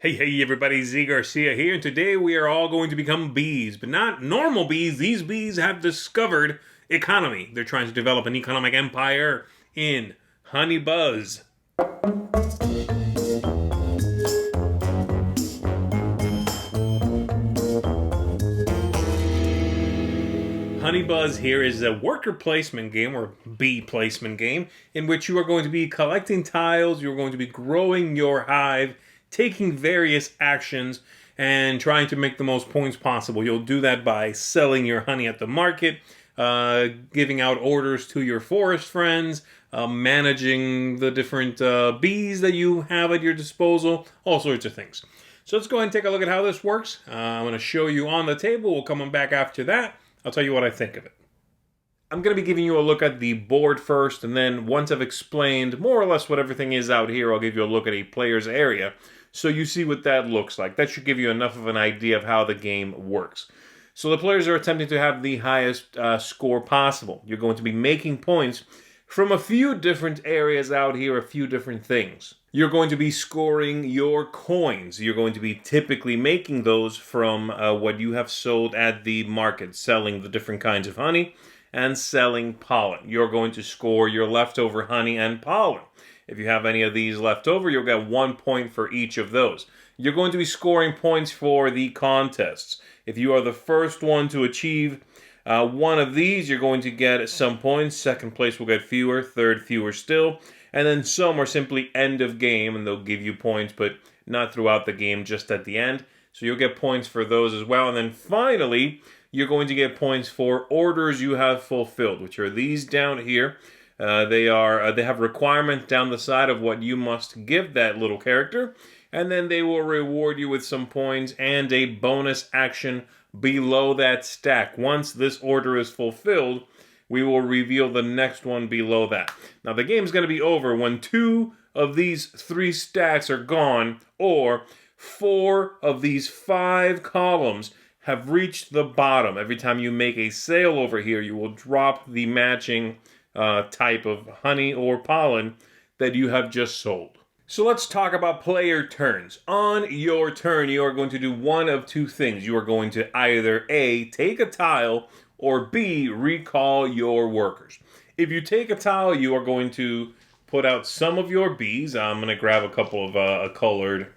Hey everybody, Garcia here, and today we are all going to become bees, but not normal bees. These bees have discovered economy. They're trying to develop an economic empire in Honey Buzz. Honey Buzz here is a worker placement game or bee placement game in which you are going to be collecting tiles, you're going to be growing your hive, taking various actions, and trying to make the most points possible. You'll do that by selling your honey at the market, giving out orders to your forest friends, managing the different bees that you have at your disposal, all sorts of things. So let's go ahead and take a look at how this works. I'm going to show you on the table. We'll come back after that. I'll tell you what I think of it. I'm going to be giving you a look at the board first, and then once I've explained more or less what everything is out here, I'll give you a look at a player's area so you see what that looks like. That should give you enough of an idea of how the game works. So the players are attempting to have the highest score possible. You're going to be making points from a few different areas out here, a few different things. You're going to be scoring your coins. You're going to be typically making those from what you have sold at the market, selling the different kinds of honey and selling pollen. You're going to score your leftover honey and pollen. If you have any of these left over, you'll get 1 point for each of those. You're going to be scoring points for the contests. If you are the first one to achieve one of these, you're going to get some points. Second place will get fewer, third fewer still. And then some are simply end of game, and they'll give you points, but not throughout the game, just at the end. So you'll get points for those as well. And then finally, you're going to get points for orders you have fulfilled, which are these down here. They have requirements down the side of what you must give that little character, and then they will reward you with some points and a bonus action below that stack. Once this order is fulfilled, we will reveal the next one below that. Now, the game's going to be over when 2 of these 3 stacks are gone, or 4 of these 5 columns have reached the bottom. Every time you make a sale over here, you will drop the matching type of honey or pollen that you have just sold. So let's talk about player turns. On your turn, you are going to do one of 2 things. You are going to either A, take a tile, or B, recall your workers. If you take a tile, you are going to put out some of your bees. I'm going to grab a couple of a colored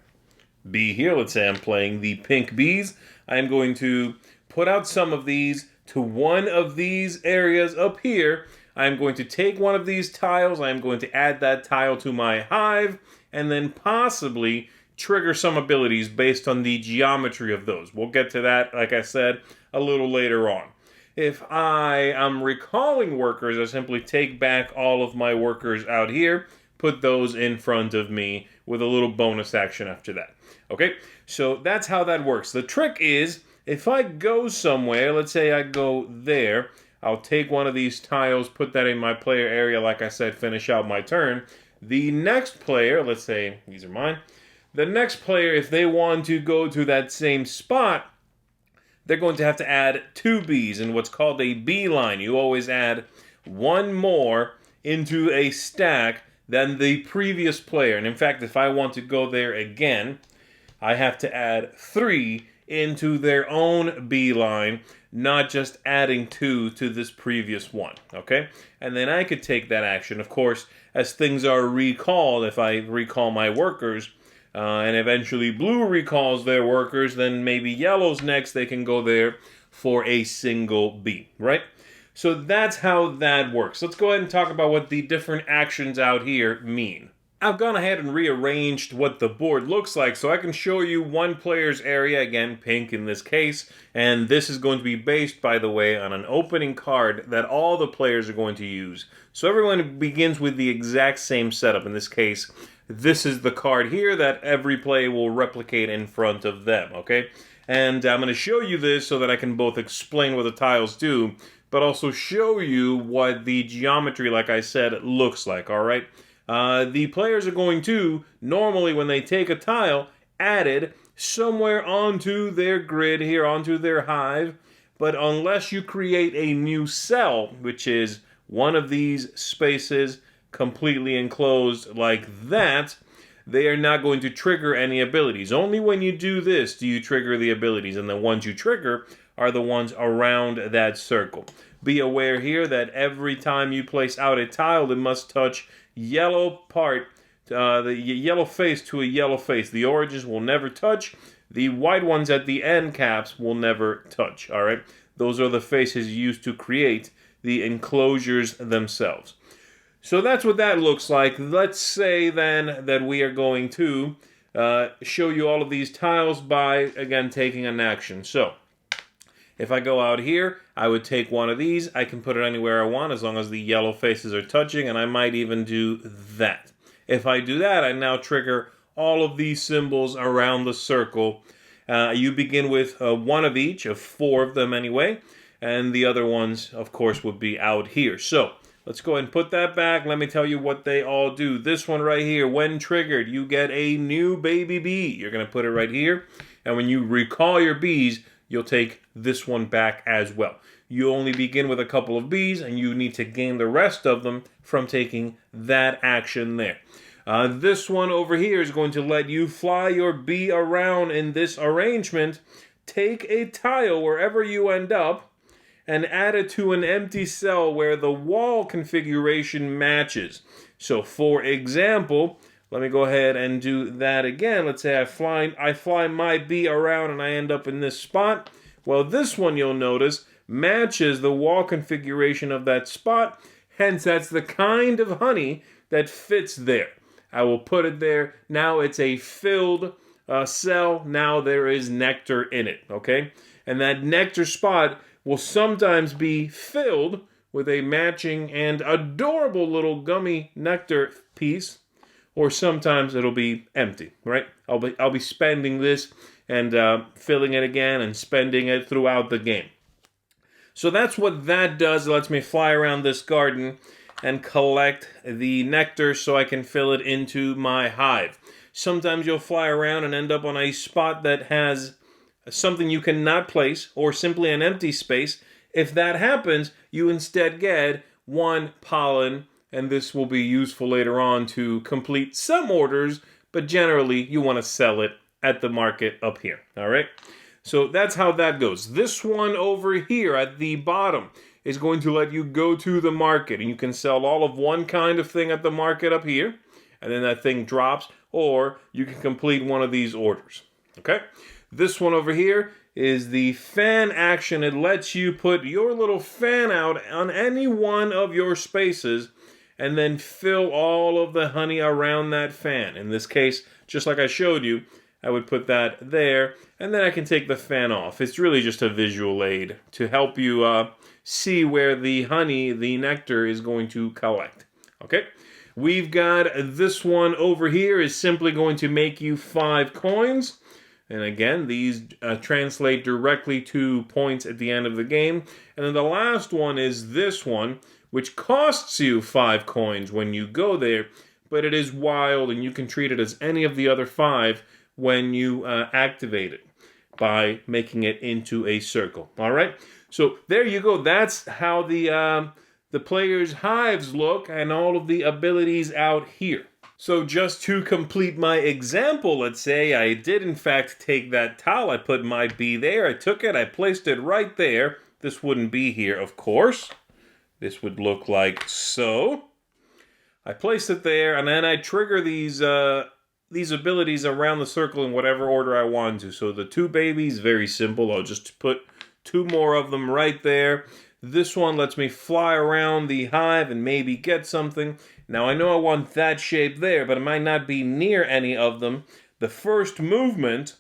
bee here. Let's say I'm playing the pink bees. I'm going to put out some of these to one of these areas up here. I'm going to take one of these tiles. I'm going to add that tile to my hive, and then possibly trigger some abilities based on the geometry of those. We'll get to that, like I said, a little later on. If I am recalling workers, I simply take back all of my workers out here, put those in front of me with a little bonus action after that. Okay, so that's how that works. The trick is, if I go somewhere, let's say I go there, I'll take one of these tiles, put that in my player area, like I said, finish out my turn. The next player, let's say these are mine, the next player, if they want to go to that same spot, they're going to have to add 2 bees in what's called a bee line. You always add 1 more into a stack than the previous player. And in fact, if I want to go there again, I have to add 3 into their own bee line, not just adding 2 to this previous one, okay? And then I could take that action. Of course, as things are recalled, if I recall my workers, and eventually blue recalls their workers, then maybe yellow's next, they can go there for a single bee, right? So that's how that works. Let's go ahead and talk about what the different actions out here mean. I've gone ahead and rearranged what the board looks like so I can show you one player's area, again, pink in this case, and this is going to be based, by the way, on an opening card that all the players are going to use. So everyone begins with the exact same setup. In this case, this is the card here that every player will replicate in front of them, okay? And I'm going to show you this so that I can both explain what the tiles do, but also show you what the geometry, like I said, looks like, all right? The players are going to, normally when they take a tile, add it somewhere onto their grid here, onto their hive, but unless you create a new cell, which is one of these spaces completely enclosed like that, they are not going to trigger any abilities. Only when you do this do you trigger the abilities, and the ones you trigger are the ones around that circle. Be aware here that every time you place out a tile, it must touch yellow part, the yellow face to a yellow face. The oranges will never touch. The white ones at the end caps will never touch, all right? Those are the faces used to create the enclosures themselves. So that's what that looks like. Let's say then that we are going to show you all of these tiles by, again, taking an action. So if I go out here, I would take one of these. I can put it anywhere I want as long as the yellow faces are touching, and I might even do that. If I do that, I now trigger all of these symbols around the circle. You begin with one of each, of 4 of them anyway, and the other ones, of course, would be out here. So let's go ahead and put that back. Let me tell you what they all do. This one right here, when triggered, you get a new baby bee. You're going to put it right here, and when you recall your bees, you'll take this one back as well. You only begin with a couple of bees, and you need to gain the rest of them from taking that action there. This one over here is going to let you fly your bee around in this arrangement. Take a tile wherever you end up and add it to an empty cell where the wall configuration matches. So, for example, let me go ahead and do that again. Let's say I fly my bee around and I end up in this spot. Well, this one, you'll notice, matches the wall configuration of that spot. Hence, that's the kind of honey that fits there. I will put it there. Now it's a filled cell. Now there is nectar in it, okay? And that nectar spot will sometimes be filled with a matching and adorable little gummy nectar piece, or sometimes it'll be empty, right? I'll be spending this and filling it again and spending it throughout the game. So that's what that does. It lets me fly around this garden and collect the nectar so I can fill it into my hive. Sometimes you'll fly around and end up on a spot that has something you cannot place or simply an empty space. If that happens, you instead get 1 pollen, and this will be useful later on to complete some orders, but generally you want to sell it at the market up here, all right? So that's how that goes. This one over here at the bottom is going to let you go to the market, and you can sell all of one kind of thing at the market up here, and then that thing drops, or you can complete one of these orders, okay? This one over here is the fan action. It lets you put your little fan out on any one of your spaces and then fill all of the honey around that fan. In this case, just like I showed you, I would put that there, and then I can take the fan off. It's really just a visual aid to help you see where the honey, the nectar, is going to collect. Okay? We've got this one over here is simply going to make you 5 coins. And again, these translate directly to points at the end of the game. And then the last one is this one, which costs you 5 coins when you go there, but it is wild, and you can treat it as any of the other 5 when you activate it by making it into a circle. All right? So there you go. That's how the players' hives look and all of the abilities out here. So just to complete my example, let's say I did in fact take that towel. I put my bee there. I took it. I placed it right there. This wouldn't be here, of course. This would look like so. I placed it there, and then I trigger these abilities around the circle in whatever order I want to. So the 2 babies, very simple. I'll just put 2 more of them right there. This one lets me fly around the hive and maybe get something. Now, I know I want that shape there, but it might not be near any of them. The first movement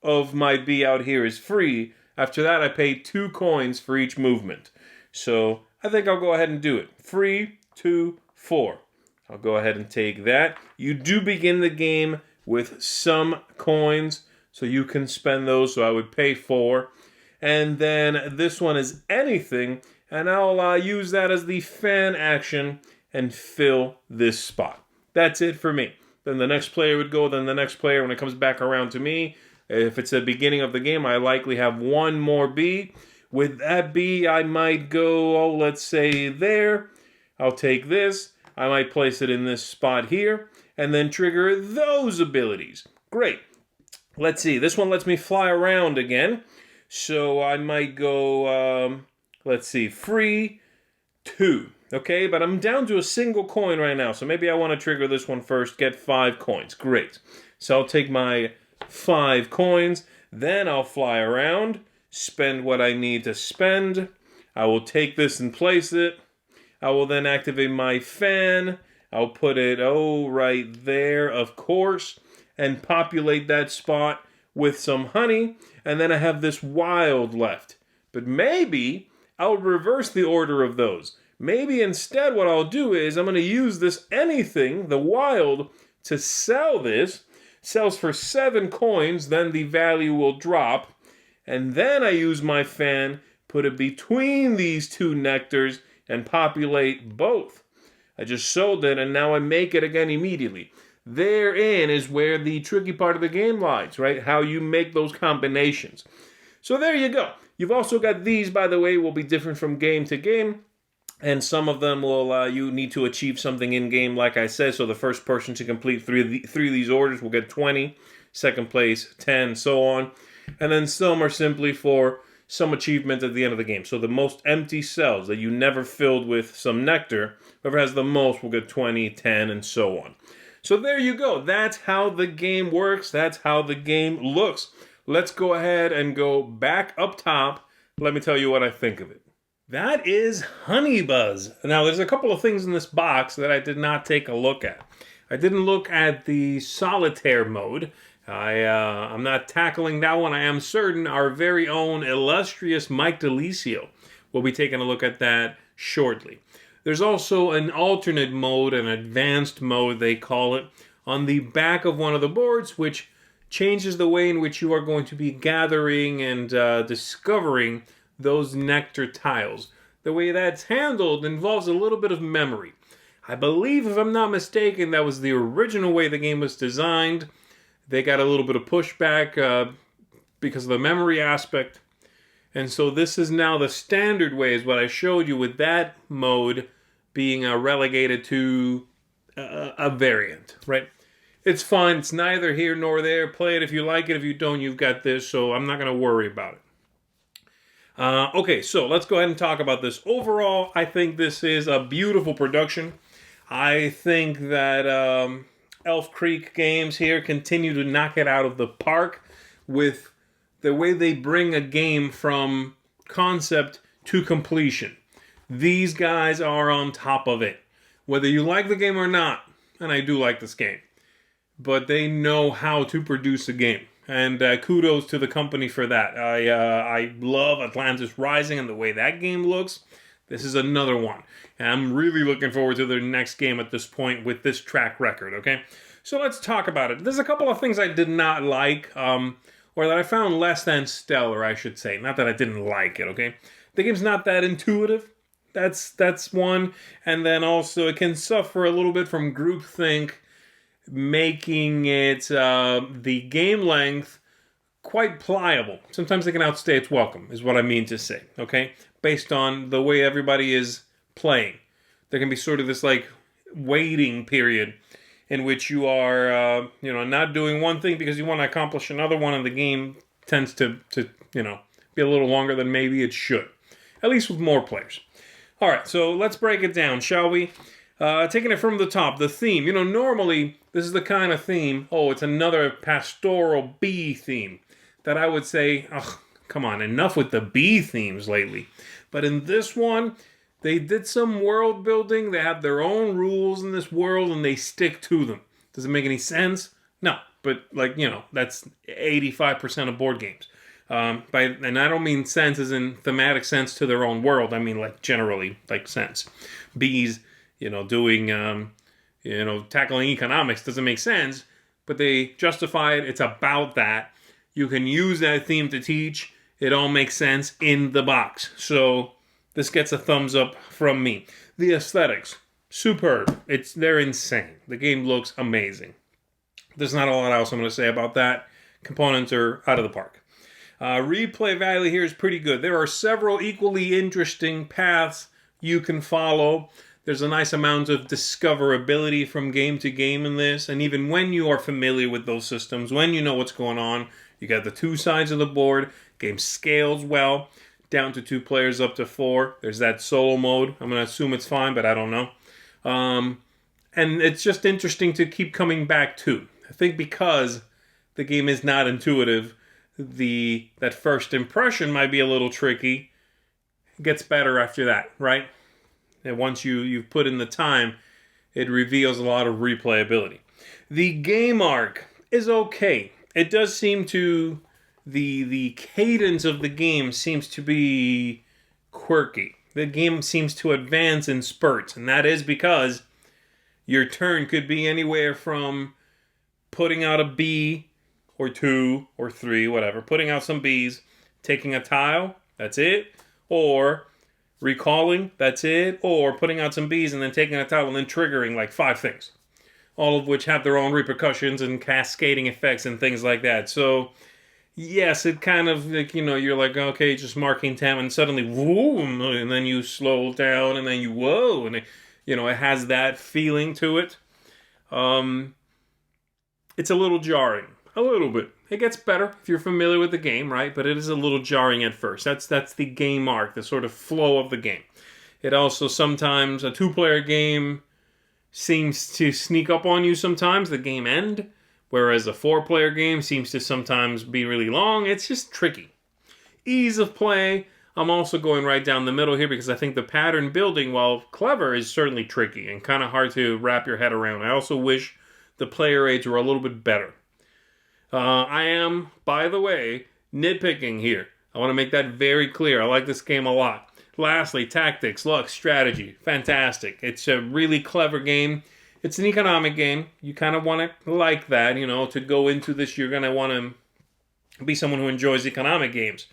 of my bee out here is free. After that, I pay 2 coins for each movement. So I think I'll go ahead and do it. Free, 2, 4. I'll go ahead and take that. You do begin the game with some coins, so you can spend those. So I would pay 4. And then this one is anything, and I'll use that as the fan action and fill this spot. That's it for me. Then the next player would go, then the next player, when it comes back around to me, if it's the beginning of the game, I likely have 1 more bee. With that bee, I might go, let's say there. I'll take this. I might place it in this spot here. and then trigger those abilities. Great. Let's see. This one lets me fly around again. So I might go, let's see, free 2. Okay, but I'm down to a single coin right now. So maybe I want to trigger this one first, get 5 coins. Great. So I'll take my 5 coins. Then I'll fly around, spend what I need to spend. I will take this and place it. I will then activate my fan. I'll put it, right there, of course, and populate that spot with some honey. And then I have this wild left. But maybe I'll reverse the order of those. Maybe instead what I'll do is I'm going to use this anything, the wild, to sell this. Sells for 7 coins, then the value will drop. And then I use my fan, put it between these 2 nectars, and populate both. I just sold it, and now I make it again immediately. Therein is where the tricky part of the game lies, right? How you make those combinations. So there you go. You've also got these, by the way, will be different from game to game. And some of them will you need to achieve something in-game, like I said. So the first person to complete three of these orders will get 20. Second place, 10, so on. And then some are simply for some achievement at the end of the game. So the most empty cells that you never filled with some nectar, whoever has the most will get 20, 10, and so on. So there you go. That's how the game works. That's how the game looks. Let's go ahead and go back up top. Let me tell you what I think of it. That is Honey Buzz. Now, there's a couple of things in this box that I did not take a look at. I didn't look at the solitaire mode. I'm not tackling that one. I am certain our very own illustrious Mike DeLisio will be taking a look at that shortly. There's also an alternate mode, an advanced mode they call it, on the back of one of the boards, which changes the way in which you are going to be gathering and discovering those nectar tiles. The way that's handled involves a little bit of memory. I believe, if I'm not mistaken, that was the original way the game was designed. They got a little bit of pushback because of the memory aspect. And so this is now the standard way, is what I showed you, with that mode being relegated to a variant, right? It's fine. It's neither here nor there. Play it if you like it. If you don't, you've got this. So I'm not going to worry about it. Okay, so let's go ahead and talk about this. Overall, I think this is a beautiful production. I think that Elf Creek Games here continue to knock it out of the park with the way they bring a game from concept to completion. These guys are on top of it. Whether you like the game or not, and I do like this game, but they know how to produce a game. And kudos to the company for that. I love Atlantis Rising and the way that game looks. This is another one. And I'm really looking forward to their next game at this point with this track record, okay? So let's talk about it. There's a couple of things I did not like, or that I found less than stellar, I should say. Not that I didn't like it, okay? The game's not that intuitive. That's one. And then also it can suffer a little bit from groupthink, making it the game length quite pliable. Sometimes it can outstay its welcome, is what I mean to say, okay? Based on the way everybody is playing. There can be sort of this, like, waiting period in which you are, not doing one thing because you want to accomplish another one, and the game tends to be a little longer than maybe it should. At least with more players. All right, so let's break it down, shall we? Taking it from the top, the theme. Normally, this is the kind of theme, it's another pastoral bee theme, that I would say, come on, enough with the bee themes lately. But in this one, they did some world building. They have their own rules in this world, and they stick to them. Does it make any sense? No, but that's 85% of board games. And I don't mean sense as in thematic sense to their own world. I mean generally sense. Bees, doing, tackling economics doesn't make sense, but they justify it. It's about that. You can use that theme to teach. It all makes sense in the box. So this gets a thumbs up from me. The aesthetics, superb. They're insane. The game looks amazing. There's not a lot else I'm going to say about that. Components are out of the park. Replay value here is pretty good. There are several equally interesting paths you can follow. There's a nice amount of discoverability from game to game in this, and even when you are familiar with those systems, when you know what's going on, you got the two sides of the board. Game scales well, down to 2 players, up to 4. There's that solo mode. I'm going to assume it's fine, but I don't know. And it's just interesting to keep coming back to. I think because the game is not intuitive, that first impression might be a little tricky. It gets better after that, right? And once you've put in the time, it reveals a lot of replayability. The game arc is okay. It does seem to... The cadence of the game seems to be quirky. The game seems to advance in spurts, and that is because your turn could be anywhere from putting out a B, or 2, or 3, whatever. Putting out some Bs, taking a tile, that's it. Or recalling, that's it. Or putting out some Bs and then taking a tile and then triggering like 5 things. All of which have their own repercussions and cascading effects and things like that. So, yes, it kind of, like, you're like, okay, just marking 10, and suddenly, whoa, and then you slow down, and then you, whoa, and it has that feeling to it. It's a little jarring. A little bit. It gets better if you're familiar with the game, right? But it is a little jarring at first. That's the game arc, the sort of flow of the game. It also sometimes, a 2-player game seems to sneak up on you sometimes, the game end, whereas a 4-player game seems to sometimes be really long. It's just tricky. Ease of play, I'm also going right down the middle here because I think the pattern building, while clever, is certainly tricky and kind of hard to wrap your head around. I also wish the player aids were a little bit better. I am, by the way, nitpicking here. I want to make that very clear. I like this game a lot. Lastly, tactics, luck, strategy. Fantastic. It's a really clever game. It's an economic game. You kind of want to like that, to go into this. You're going to want to be someone who enjoys economic games,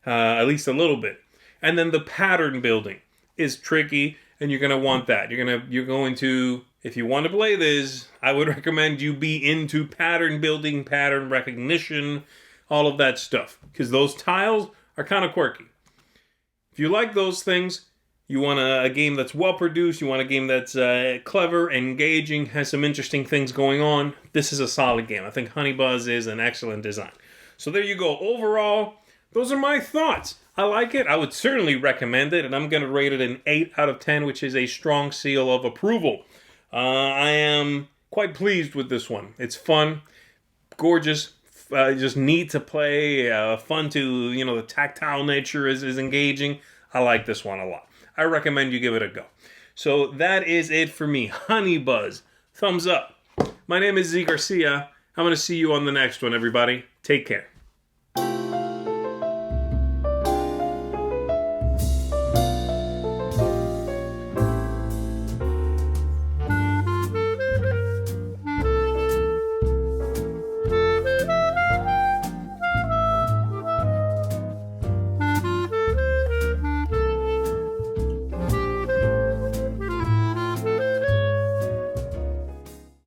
at least a little bit. And then the pattern building is tricky, and you're going to want that. You're going to, if you want to play this, I would recommend you be into pattern building, pattern recognition, all of that stuff, because those tiles are kind of quirky. If you like those things, you want a game that's well-produced, you want a game that's clever, engaging, has some interesting things going on, this is a solid game. I think Honey Buzz is an excellent design. So there you go. Overall, those are my thoughts. I like it. I would certainly recommend it, and I'm going to rate it an 8 out of 10, which is a strong seal of approval. I am quite pleased with this one. It's fun, gorgeous, just neat to play, fun to, the tactile nature is engaging. I like this one a lot. I recommend you give it a go. So that is it for me. Honey Buzz. Thumbs up. My name is Z Garcia. I'm going to see you on the next one, everybody. Take care.